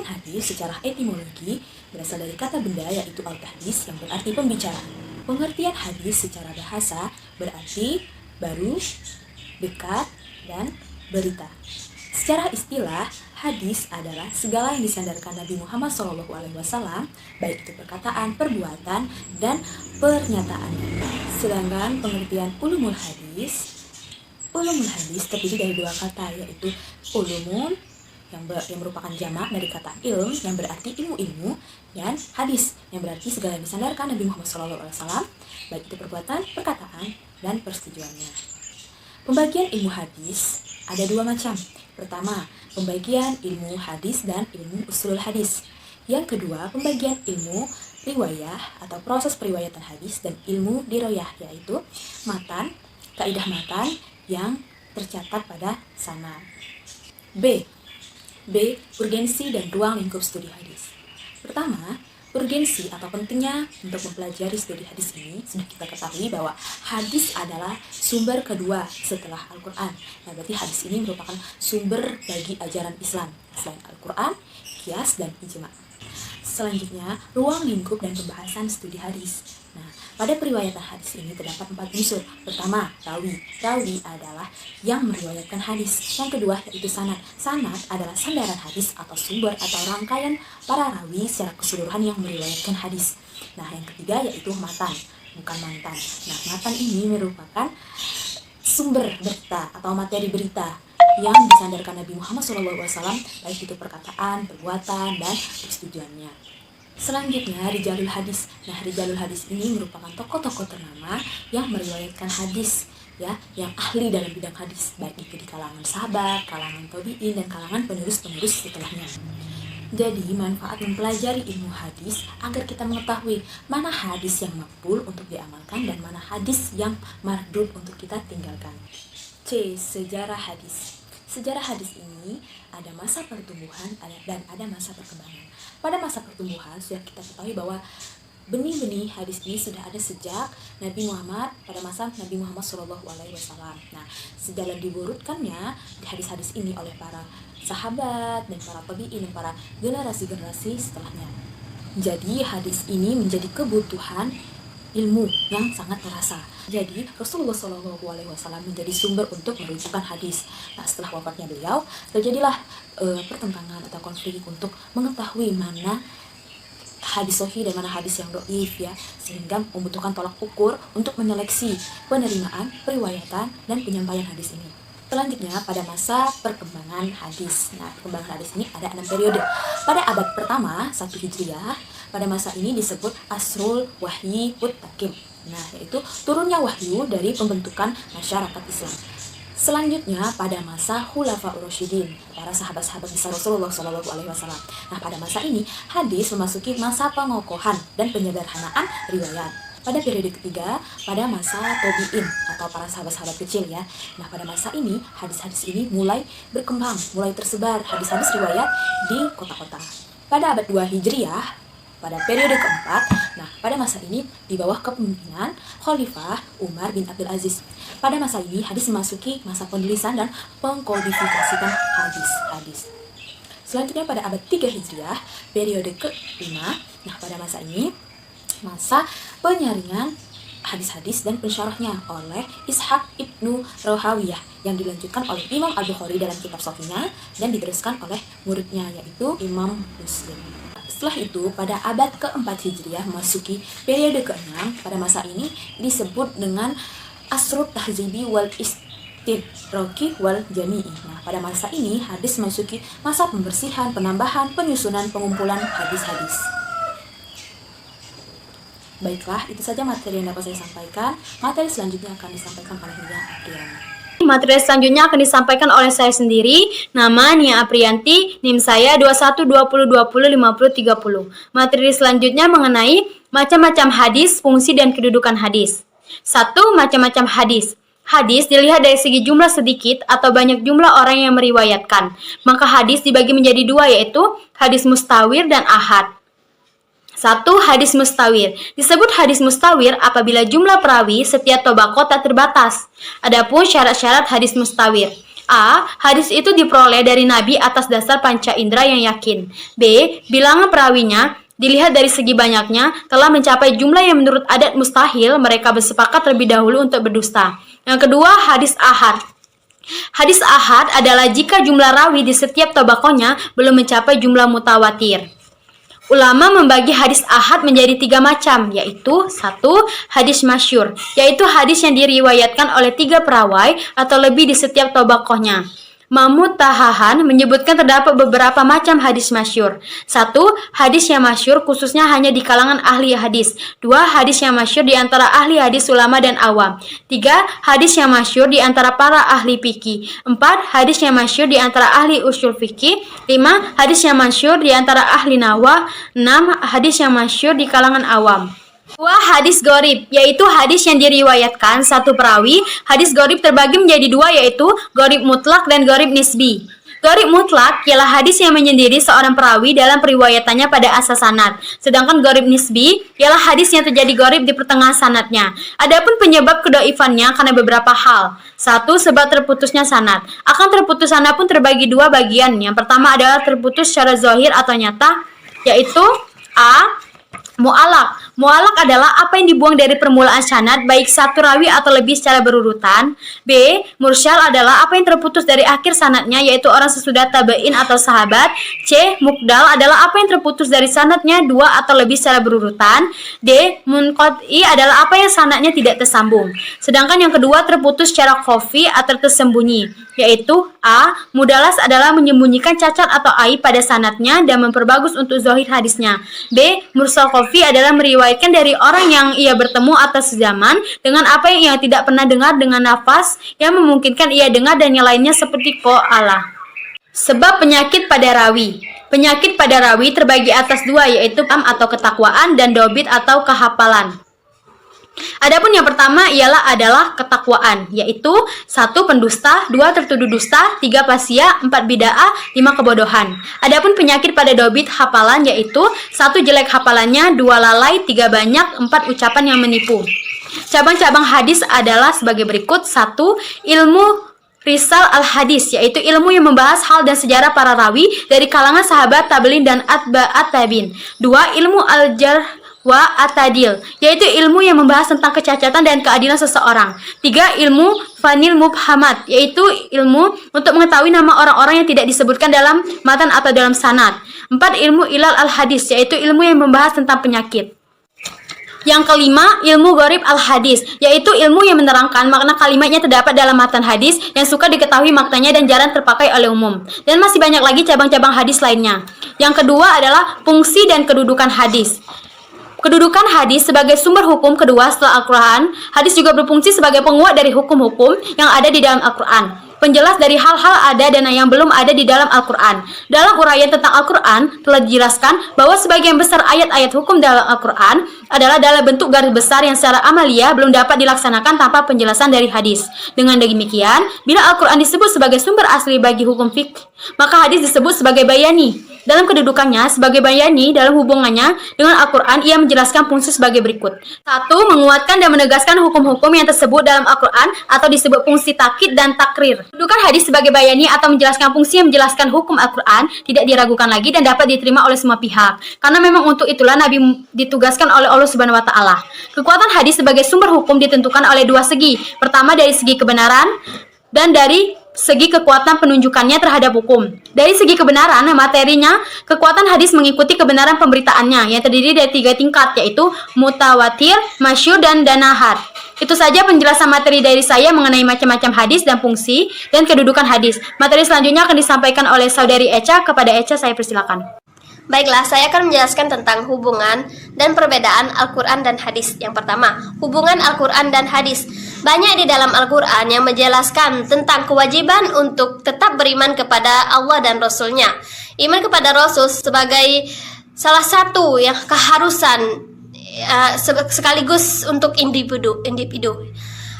hadis secara etimologi berasal dari kata benda yaitu al-tahdits yang berarti pembicaraan. Pengertian hadis secara bahasa berarti baru, dekat, dan berita. Secara istilah, hadis adalah segala yang disandarkan Nabi Muhammad SAW, baik itu perkataan, perbuatan, dan pernyataan. Sedangkan pengertian ulumul hadis terdiri dari dua kata, yaitu ulumun yang merupakan jamak dari kata ilm yang berarti ilmu-ilmu, dan hadis yang berarti segala yang disandarkan Nabi Muhammad SAW, baik itu perbuatan, perkataan, dan persetujuannya. Pembagian ilmu hadis ada dua macam. Pertama, pembagian ilmu hadis dan ilmu usulul hadis. Yang kedua, pembagian ilmu riwayah atau proses periwayatan hadis dan ilmu diroyah, yaitu matan, kaidah matan yang tercatat pada sanad. B. Urgensi dan ruang lingkup studi hadis. Pertama, urgensi atau pentingnya untuk mempelajari studi hadis ini sudah kita ketahui bahwa hadis adalah sumber kedua setelah Al-Quran. Nah, berarti hadis ini merupakan sumber bagi ajaran Islam selain Al-Quran, qiyas, dan ijma'. Selanjutnya, ruang lingkup dan pembahasan studi hadis. Nah, pada periwayatan hadis ini terdapat 4 unsur. Pertama, rawi. Rawi adalah yang meriwayatkan hadis. Yang kedua, yaitu sanad. Sanad adalah sandaran hadis atau sumber atau rangkaian para rawi secara keseluruhan yang meriwayatkan hadis. Nah, yang ketiga yaitu matan, bukan mantan. Nah, matan ini merupakan sumber berita atau materi berita yang disandarkan Nabi Muhammad SAW, baik itu perkataan, perbuatan, dan persetujuannya. Selanjutnya, rijalul hadis. Nah, rijalul hadis ini merupakan tokoh-tokoh ternama yang meriwayatkan hadis, ya, yang ahli dalam bidang hadis, baik itu di kalangan sahabat, kalangan tabi'in, dan kalangan penerus-penerus setelahnya. Jadi, manfaat mempelajari ilmu hadis agar kita mengetahui mana hadis yang makbul untuk diamalkan dan mana hadis yang mardud untuk kita tinggalkan. C. Sejarah hadis. Sejarah hadis ini ada masa pertumbuhan dan ada masa perkembangan. Pada masa pertumbuhan sudah kita ketahui bahwa benih-benih hadis ini sudah ada sejak Nabi Muhammad, pada masa Nabi Muhammad SAW. Nah, sejalan diburutkannya hadis-hadis ini oleh para sahabat dan para tabi'in dan para generasi-generasi setelahnya. Jadi hadis ini menjadi kebutuhan ilmu yang sangat terasa. Jadi Rasulullah SAW menjadi sumber untuk merujukan hadis. Nah, setelah wafatnya beliau, terjadilah pertentangan atau konflik untuk mengetahui mana hadis sahih dan mana hadis yang dhaif, ya, sehingga membutuhkan tolak ukur untuk menyeleksi penerimaan, periwayatan, dan penyampaian hadis ini. Selanjutnya, pada masa perkembangan hadis. Nah, perkembangan hadis ini ada 6 periode. Pada abad pertama, 1 Hijriah, pada masa ini disebut Asrul Wahyi Ut Takim. Nah, yaitu turunnya wahyu dari pembentukan masyarakat Islam. Selanjutnya, pada masa Khulafaur Rasyidin, para sahabat-sahabat besar Rasulullah SAW. Nah, pada masa ini, hadis memasuki masa pengokohan dan penyederhanaan riwayat. Pada periode ketiga, pada masa tabi'in atau para sahabat-sahabat kecil, ya. Nah, pada masa ini, hadis-hadis ini mulai berkembang, mulai tersebar hadis-hadis riwayat di kota-kota. Pada abad 2 Hijriah, pada periode keempat, nah, pada masa ini di bawah kepemimpinan Khalifah Umar bin Abdul Aziz. Pada masa ini, hadis memasuki masa penulisan dan pengkodifikasikan hadis. Selanjutnya pada abad 3 Hijriah, periode ke-5, nah, pada masa ini masa penyaringan hadis-hadis dan pensyarahnya oleh Ishaq ibnu Rahawiyah yang dilanjutkan oleh Imam Al-Bukhari dalam kitab Sahihnya dan diteruskan oleh muridnya yaitu Imam Muslim. Setelah itu, pada abad ke-4 Hijriah memasuki periode ke-6, pada masa ini disebut dengan Asrut Tahzibi wal Istidraki wal Jami'i. Nah, pada masa ini hadis memasuki masa pembersihan, penambahan, penyusunan, pengumpulan hadis-hadis. Baiklah, itu saja materi yang dapat saya sampaikan. Materi selanjutnya akan disampaikan oleh Nia Apriani. Materi selanjutnya akan disampaikan oleh saya sendiri. Nama Nia Aprianti, NIM saya 2120205030. Materi selanjutnya mengenai macam-macam hadis, fungsi dan kedudukan hadis. 1. Macam-macam hadis. Hadis dilihat dari segi jumlah sedikit atau banyak jumlah orang yang meriwayatkan. Maka hadis dibagi menjadi 2, yaitu hadis mustawir dan ahad. 1. Hadis mustawir. Disebut hadis mustawir apabila jumlah perawi setiap tobaqoh tak terbatas. Adapun syarat-syarat hadis mustawir. A. Hadis itu diperoleh dari Nabi atas dasar panca indera yang yakin. B. Bilangan perawinya dilihat dari segi banyaknya telah mencapai jumlah yang menurut adat mustahil, mereka bersepakat terlebih dahulu untuk berdusta. Yang kedua, hadis ahad. Hadis ahad adalah jika jumlah rawi di setiap tabakohnya belum mencapai jumlah mutawatir. Ulama membagi hadis ahad menjadi 3 macam, yaitu 1. Hadis masyhur, yaitu hadis yang diriwayatkan oleh 3 perawai atau lebih di setiap tabakohnya. Mahmud Tahahan menyebutkan terdapat beberapa macam hadis masyhur. 1. Hadis yang masyhur khususnya hanya di kalangan ahli hadis. 2. Hadis yang masyhur di antara ahli hadis ulama dan awam. 3. Hadis yang masyhur di antara para ahli fikih. 4. Hadis yang masyhur di antara ahli usul fikih. 5. Hadis yang masyhur di antara ahli nahwa. 6. Hadis yang masyhur di kalangan awam. 2. Hadis gharib, yaitu hadis yang diriwayatkan satu perawi. Hadis gharib terbagi menjadi 2, yaitu gharib mutlak dan gharib nisbi. Gharib mutlak ialah hadis yang menyendiri seorang perawi dalam periwayatannya pada asas sanad. Sedangkan gharib nisbi ialah hadis yang terjadi gharib di pertengahan sanadnya. Adapun penyebab kedhaifannya karena beberapa hal. 1. Sebab terputusnya sanad. Akan terputus sanad pun terbagi 2 bagian. Yang pertama adalah terputus secara zahir atau nyata, yaitu A. Mu'alaq. Mu'alaq adalah apa yang dibuang dari permulaan sanad baik satu rawi atau lebih secara berurutan. B. Mursal adalah apa yang terputus dari akhir sanadnya yaitu orang sesudah tabein atau sahabat. C. Muqdal adalah apa yang terputus dari sanadnya 2 atau lebih secara berurutan. D. Munqati adalah apa yang sanadnya tidak tersambung. Sedangkan yang kedua terputus secara khafi atau tersembunyi, yaitu A. Mudalas adalah menyembunyikan cacat atau aib pada sanadnya dan memperbagus untuk zahir hadisnya. B. Mursal khafi adalah meriwayatkan dari orang yang ia bertemu atau sezaman dengan apa yang ia tidak pernah dengar dengan nafas yang memungkinkan ia dengar dan yang lainnya seperti qa'ala. Sebab penyakit pada rawi. Penyakit pada rawi terbagi atas 2, yaitu atau ketakwaan dan dobit atau kehafalan. Adapun yang pertama adalah ketakwaan, yaitu 1. Pendusta, 2. Tertuduh dusta, 3. Pasia, 4. Bid'ah, 5. Kebodohan. Adapun penyakit pada dobit hafalan yaitu 1. Jelek hafalannya, 2. Lalai, 3. Banyak, 4. Ucapan yang menipu. Cabang-cabang hadis adalah sebagai berikut. 1. Ilmu Risal al-Hadis, yaitu ilmu yang membahas hal dan sejarah para rawi dari kalangan sahabat, tabi'in dan atba'at tabi'in. 2. Ilmu al-Jarh wa at-Ta'dil, yaitu ilmu yang membahas tentang kecacatan dan keadilan seseorang. 3. Ilmu Fanil Mubhamat, yaitu ilmu untuk mengetahui nama orang-orang yang tidak disebutkan dalam matan atau dalam sanad. 4. Ilmu Ilal al-Hadis, yaitu ilmu yang membahas tentang penyakit. Yang kelima, ilmu gharib al-hadis, yaitu ilmu yang menerangkan makna kalimatnya terdapat dalam matan hadis yang suka diketahui maknanya dan jarang terpakai oleh umum. Dan masih banyak lagi cabang-cabang hadis lainnya. Yang kedua adalah fungsi dan kedudukan hadis. Kedudukan hadis sebagai sumber hukum kedua setelah Al-Quran, hadis juga berfungsi sebagai penguat dari hukum-hukum yang ada di dalam Al-Quran. Penjelas dari hal-hal ada dan yang belum ada di dalam Al-Quran. Dalam uraian tentang Al-Quran, telah dijelaskan bahwa sebagian besar ayat-ayat hukum dalam Al-Quran adalah dalam bentuk garis besar yang secara amalia belum dapat dilaksanakan tanpa penjelasan dari hadis. Dengan demikian, bila Al-Quran disebut sebagai sumber asli bagi hukum fiqh, maka hadis disebut sebagai bayani. Dalam kedudukannya sebagai bayani dalam hubungannya dengan Al-Quran, ia menjelaskan fungsi sebagai berikut. 1. Menguatkan dan menegaskan hukum-hukum yang tersebut dalam Al-Quran atau disebut fungsi takkid dan takrir. Kedudukan hadis sebagai bayani atau menjelaskan fungsi yang menjelaskan hukum Al-Quran tidak diragukan lagi dan dapat diterima oleh semua pihak. Karena memang untuk itulah Nabi ditugaskan oleh Allah Subhanahu wa Ta'ala. Kekuatan hadis sebagai sumber hukum ditentukan oleh 2 segi. Pertama dari segi kebenaran dan dari segi kekuatan penunjukannya terhadap hukum. Dari segi kebenaran, materinya, kekuatan hadis mengikuti kebenaran pemberitaannya yang terdiri dari 3 tingkat, yaitu mutawatir, masyhur, dan ahad. Itu saja penjelasan materi dari saya mengenai macam-macam hadis dan fungsi dan kedudukan hadis. Materi selanjutnya akan disampaikan oleh Saudari Echa. Kepada Echa saya persilakan. Baiklah, saya akan menjelaskan tentang hubungan dan perbedaan Al-Quran dan hadis. Yang pertama, hubungan Al-Quran dan hadis. Banyak di dalam Al-Quran yang menjelaskan tentang kewajiban untuk tetap beriman kepada Allah dan Rasul-Nya. Iman kepada Rasul sebagai salah satu yang keharusan sekaligus untuk individu.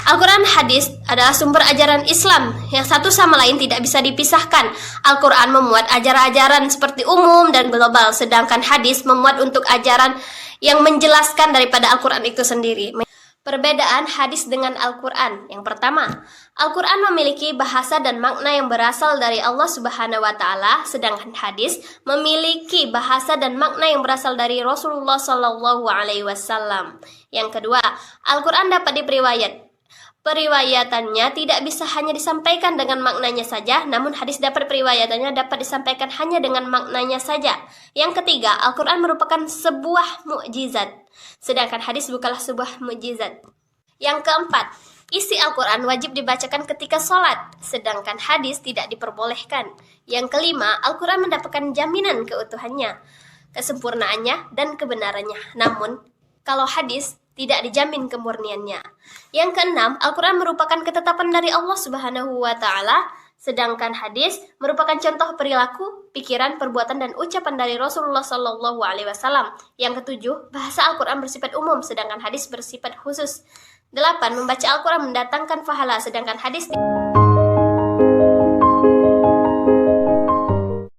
Al-Quran hadis adalah sumber ajaran Islam yang satu sama lain tidak bisa dipisahkan. Al-Quran memuat ajaran-ajaran seperti umum dan global, sedangkan hadis memuat untuk ajaran yang menjelaskan daripada Al-Quran itu sendiri. Perbedaan hadis dengan Al-Quran. Yang pertama, Al-Quran memiliki bahasa dan makna yang berasal dari Allah Subhanahu wa Ta'ala, sedangkan hadis memiliki bahasa dan makna yang berasal dari Rasulullah Shallallahu Alaihi Wasallam. Yang kedua, Al-Quran dapat periwayatannya tidak bisa hanya disampaikan dengan maknanya saja, namun hadis periwayatannya dapat disampaikan hanya dengan maknanya saja. Yang ketiga, Al-Quran merupakan sebuah mukjizat, sedangkan hadis bukanlah sebuah mukjizat. Yang keempat, isi Al-Quran wajib dibacakan ketika sholat, sedangkan hadis tidak diperbolehkan. Yang kelima, Al-Quran mendapatkan jaminan keutuhannya, kesempurnaannya, dan kebenarannya. Namun, kalau hadis tidak dijamin kemurniannya. Yang keenam, Al-Quran merupakan ketetapan dari Allah Subhanahu wa Ta'ala, sedangkan hadis merupakan contoh perilaku, pikiran, perbuatan, dan ucapan dari Rasulullah Shallallahu Alaihi Wasallam. Yang ketujuh, bahasa Al-Quran bersifat umum, sedangkan hadis bersifat khusus. 8. Membaca Al-Quran mendatangkan pahala, sedangkan hadis